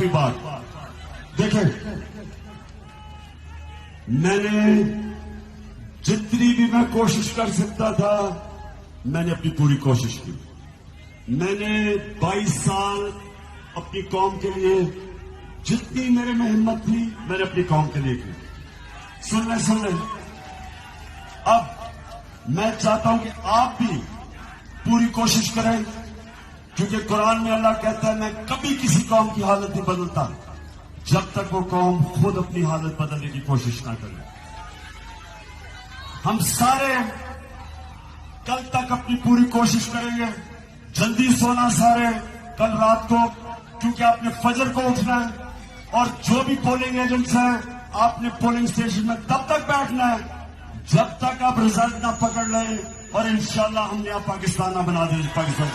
आखिरी बात देखें, मैंने जितनी भी मैं कोशिश कर सकता था मैंने अपनी पूरी कोशिश की। मैंने 22 साल अपनी कौम के लिए जितनी मेरे में हिम्मत थी मैंने अपनी कौम के लिए की। सुन ले। अब मैं चाहता हूं कि आप भी पूरी कोशिश करें, क्योंकि कुरान में अल्लाह कहता है मैं कभी किसी कौम की हालत नहीं बदलता जब तक वो कौम खुद अपनी हालत बदलने की कोशिश ना करे। हम सारे कल तक अपनी पूरी कोशिश करेंगे, जल्दी सोना सारे कल रात को, क्योंकि आपने फजर को उठना है और जो भी पोलिंग एजेंट्स हैं आपने पोलिंग स्टेशन में तब तक बैठना है जब तक आप रिजल्ट ना पकड़ लें, और इंशाल्लाह हम नया पाकिस्तान ना बना दें। पाकिस्तान